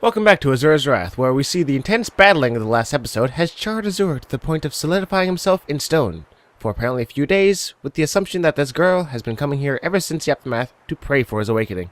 Welcome back to Asura's Wrath, where we see the intense battling of the last episode has charred Asura to the point of solidifying himself in stone, for apparently a few days, with the assumption that this girl has been coming here ever since the aftermath to pray for his awakening.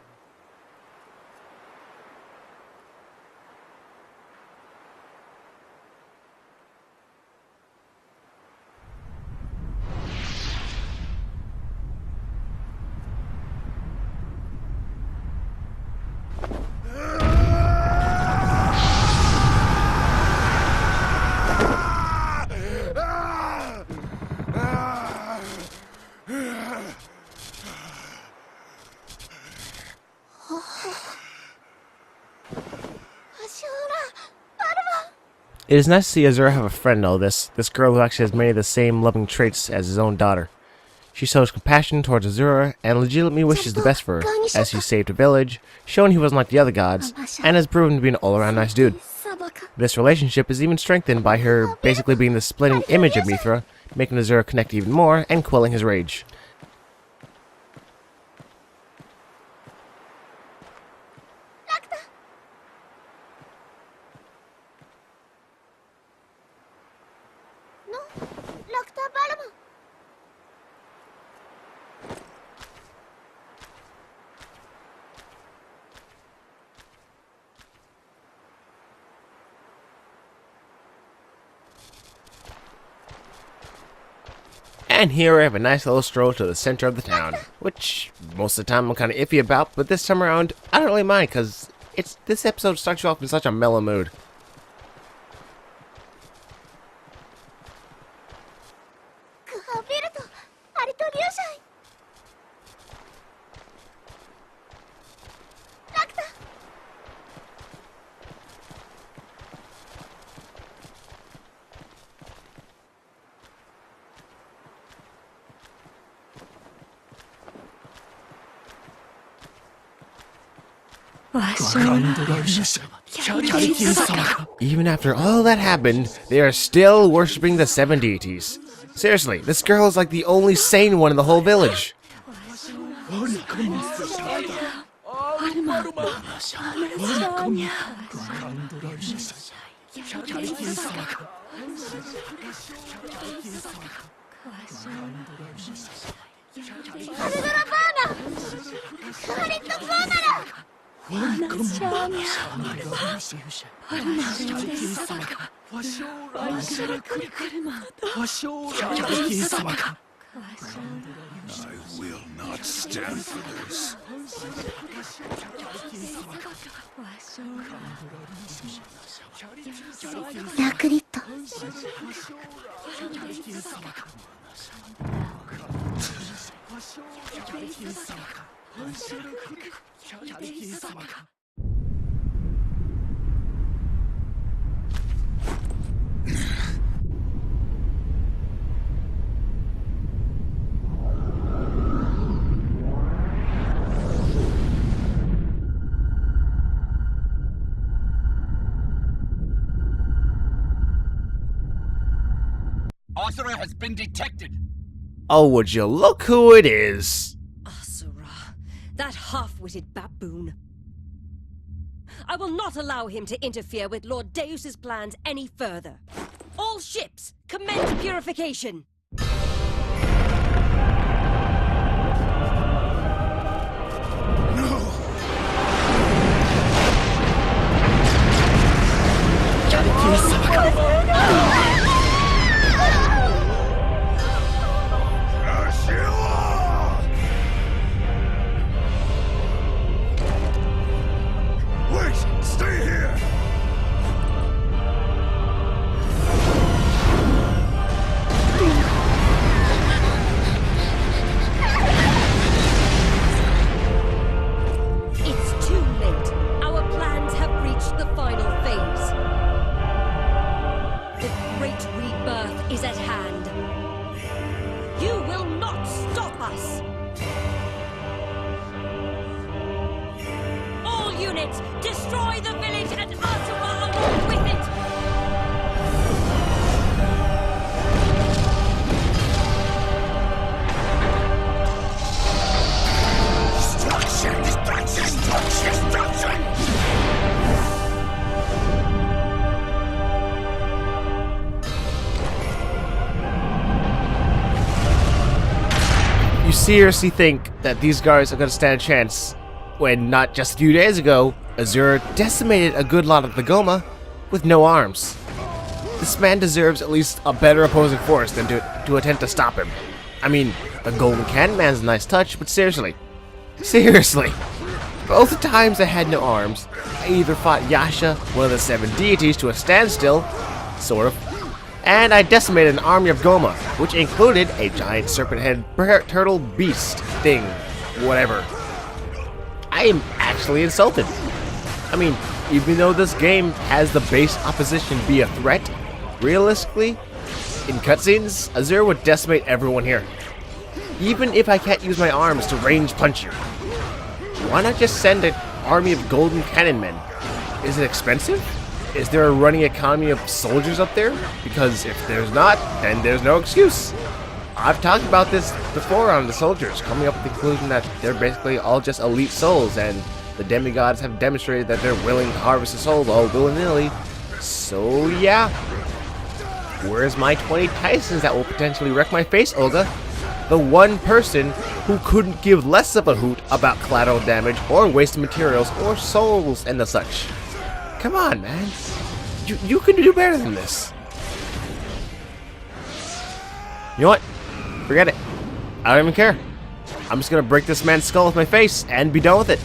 It is nice to see Asura have a friend in all this girl who actually has many of the same loving traits as his own daughter. She shows compassion towards Asura and legitimately wishes the best for her, as he saved a village, showing he wasn't like the other gods, and has proven to be an all-around nice dude. This relationship is even strengthened by her basically being the splitting image of Mithra, making Asura connect even more and quelling his rage. And here I have a nice little stroll to the center of the town, which most of the time I'm kind of iffy about, but this time around I don't really mind because this episode starts you off in such a mellow mood. Even after all that happened, they are still worshipping the seven deities. Seriously, this girl is like the only sane one in the whole village. I will not stand for this. Asura has been detected! Oh, would you look who it is? Asura, that half-witted baboon. I will not allow him to interfere with Lord Deus's plans any further. All ships, commence purification! Destroy the village and Asura along with it! Destruction! Destruction! Destruction! Destruction! seriously think that these guards are gonna stand a chance when not just a few days ago, Asura decimated a good lot of the Goma with no arms? This man deserves at least a better opposing force than to attempt to stop him. I mean, the Golden Cannon Man's a nice touch, but seriously. Both times I had no arms, I either fought Yasha, one of the 7 deities, to a standstill, sort of, and I decimated an army of Goma, which included a giant serpent-headed turtle beast thing, whatever. I am actually insulted. I mean, even though this game has the base opposition be a threat, realistically, in cutscenes, Asura would decimate everyone here. Even if I can't use my arms to range punch you. Why not just send an army of Golden Cannon Men? Is it expensive? Is there a running economy of soldiers up there? Because if there's not, then there's no excuse. I've talked about this before on the soldiers, coming up with the conclusion that they're basically all just elite souls, and the demigods have demonstrated that they're willing to harvest a soul all willy-nilly. So yeah. Where's my 20 Tysons that will potentially wreck my face, Olga? The one person who couldn't give less of a hoot about collateral damage or wasted materials or souls and the such. Come on, man. You can do better than this. You know what? Forget it. I don't even care. I'm just gonna break this man's skull with my face and be done with it.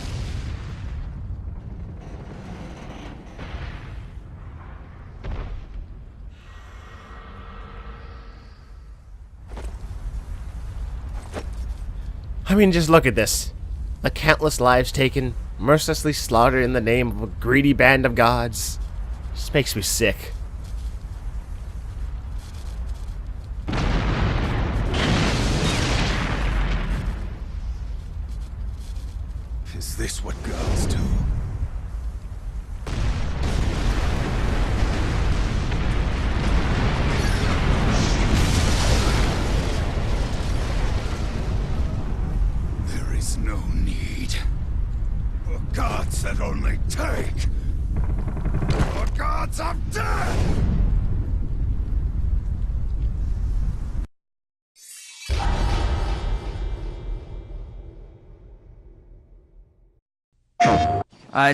I mean, just look at this. The countless lives taken, mercilessly slaughtered in the name of a greedy band of gods. Just makes me sick. Is this what gods do? There is no need for gods that only take, for gods of death!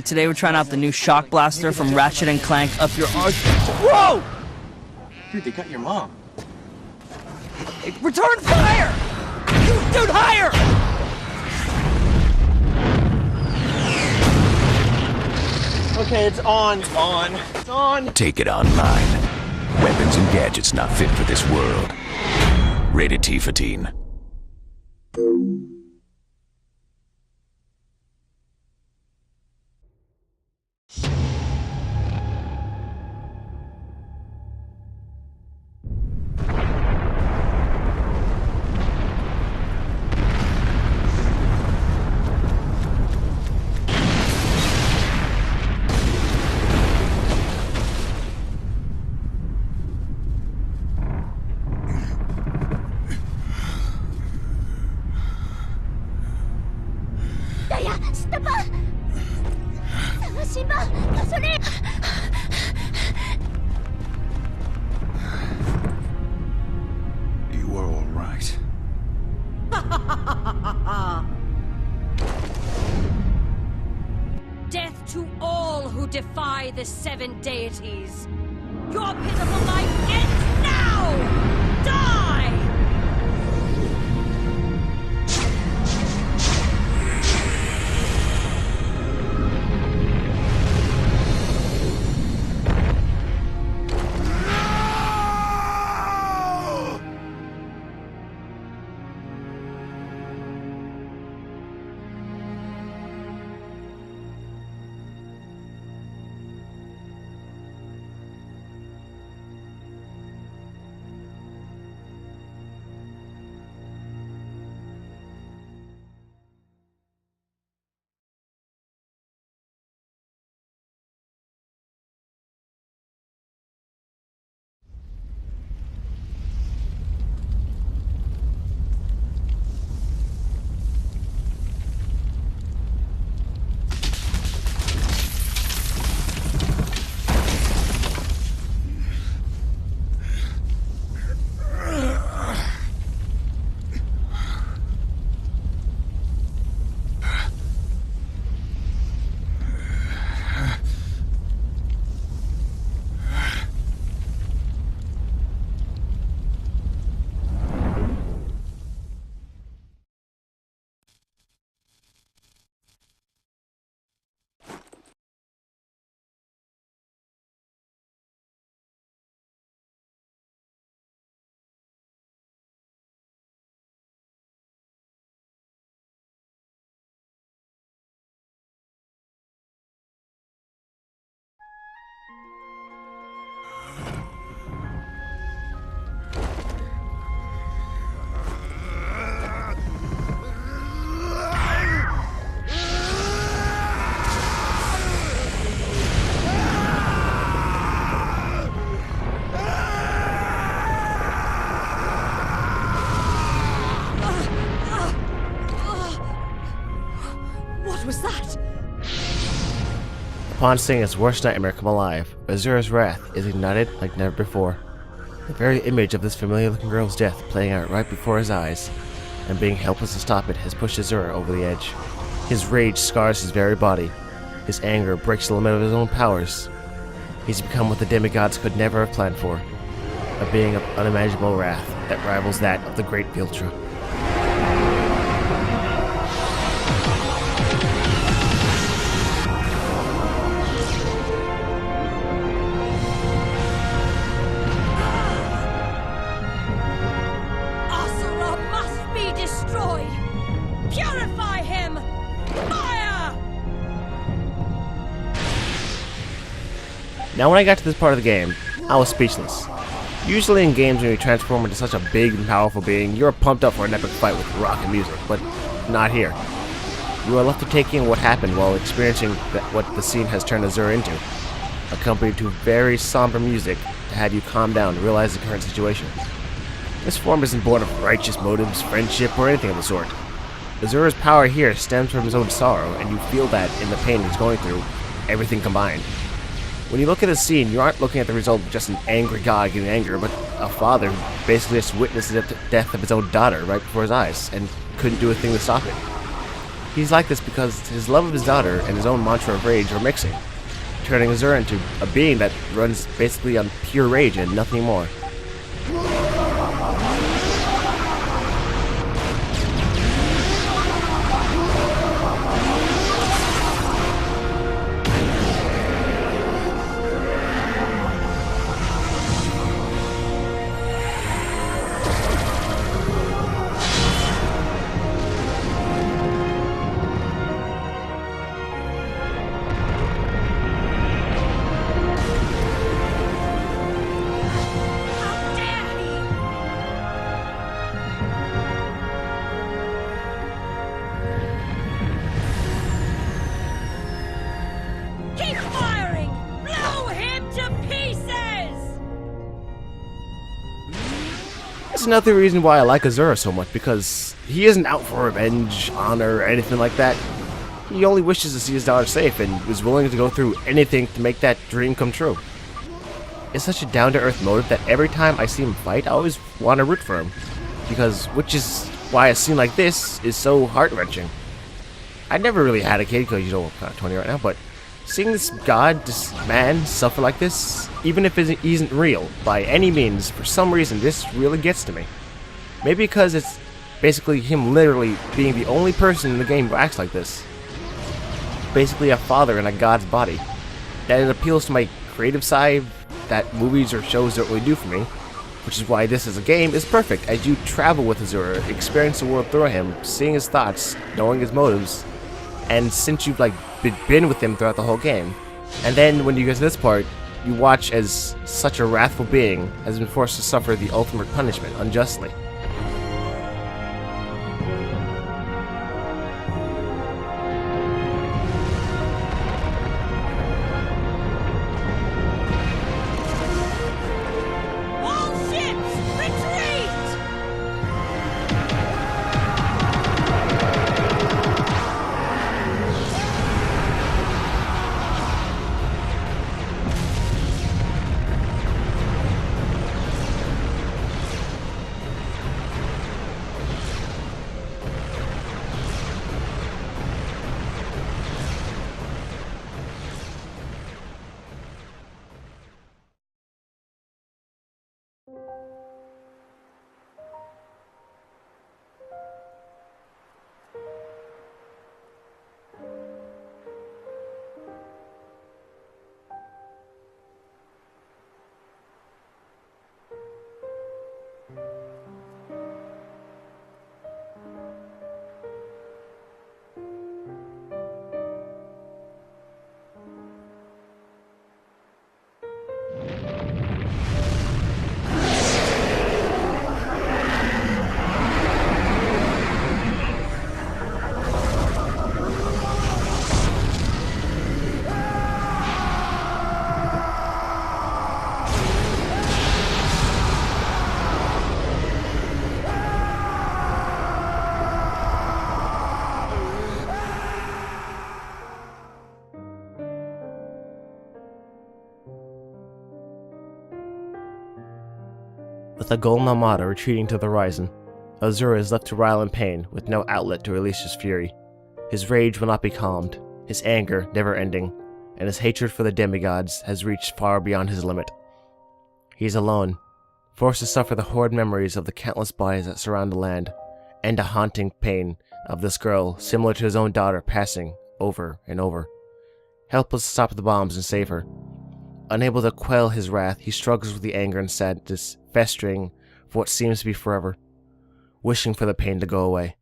Today we're trying out the new shock blaster from Ratchet and Clank Up Your Arse. Whoa! Dude, they got your mom. Hey, return fire! Dude, higher! Okay, it's on. It's on. It's on. Take it online. Weapons and gadgets not fit for this world. Rated T for teen. You were all right. Death to all who defy the 7 deities. Your pitiful life ends now! Die! What was that? Upon seeing his worst nightmare come alive, Asura's wrath is ignited like never before. The very image of this familiar-looking girl's death playing out right before his eyes, and being helpless to stop it, has pushed Asura over the edge. His rage scars his very body. His anger breaks the limit of his own powers. He's become what the demigods could never have planned for, a being of unimaginable wrath that rivals that of the great Viltra. Asura must be destroyed! Purify him! Fire! Now when I got to this part of the game, I was speechless. Usually in games when you transform into such a big and powerful being, you're pumped up for an epic fight with rock and music, but not here. You are left to take in what happened while experiencing what the scene has turned Asura into, accompanied to very somber music to have you calm down and realize the current situation. This form isn't born of righteous motives, friendship, or anything of the sort. Asura's power here stems from his own sorrow, and you feel that in the pain he's going through, everything combined. When you look at the scene, you aren't looking at the result of just an angry god getting angry, but a father who basically just witnessed the death of his own daughter right before his eyes, and couldn't do a thing to stop it. He's like this because his love of his daughter and his own mantra of rage are mixing, turning Asura into a being that runs basically on pure rage and nothing more. How dare he! Keep firing! Blow him to pieces! That's another reason why I like Asura so much, because he isn't out for revenge, honor, or anything like that. He only wishes to see his daughter safe and is willing to go through anything to make that dream come true. It's such a down-to-earth motive that every time I see him fight, I always want to root for him, which is why a scene like this is so heart-wrenching. I never really had a kid because, you know, I'm kind of 20 right now, but seeing this man, suffer like this, even if it isn't real, by any means, for some reason, this really gets to me. Maybe because it's basically him literally being the only person in the game who acts like this. Basically a father in a god's body. That it appeals to my creative side that movies or shows don't really do for me, which is why this as a game is perfect as you travel with Asura, experience the world through him, seeing his thoughts, knowing his motives, and since you've been with him throughout the whole game. And then when you get to this part, you watch as such a wrathful being has been forced to suffer the ultimate punishment unjustly. All ships, retreat! With a golden armada retreating to the horizon, Asura is left to writhe in pain with no outlet to release his fury. His rage will not be calmed, his anger never ending, and his hatred for the demigods has reached far beyond his limit. He is alone, forced to suffer the horrid memories of the countless bodies that surround the land, and a haunting pain of this girl similar to his own daughter passing over and over. Helpless to stop the bombs and save her. Unable to quell his wrath, he struggles with the anger and sadness festering for what seems to be forever, wishing for the pain to go away.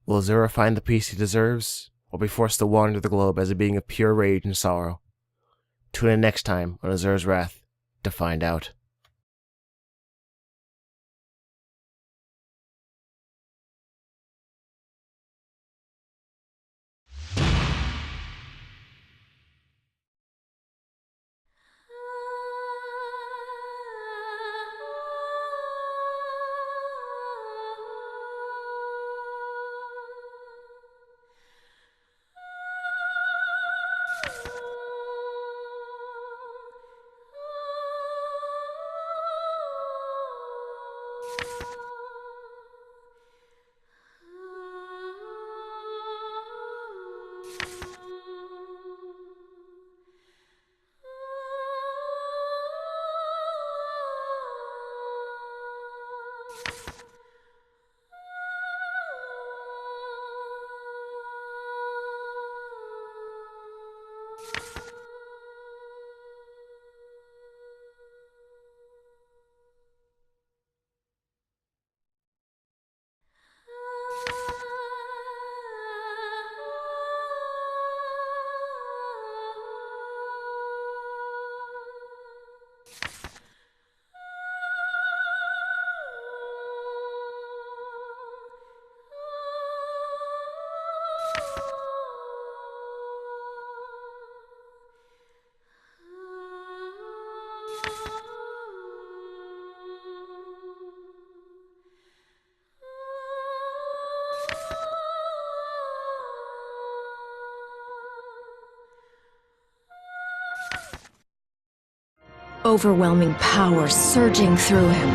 Will Asura find the peace he deserves, or be forced to wander the globe as a being of pure rage and sorrow? Tune in next time on Asura's Wrath to find out. Overwhelming power surging through him,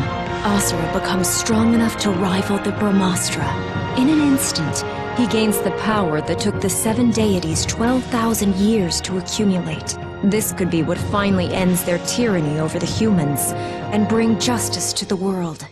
Asura becomes strong enough to rival the Brahmastra. In an instant, he gains the power that took the 7 deities 12,000 years to accumulate. This could be what finally ends their tyranny over the humans, and bring justice to the world.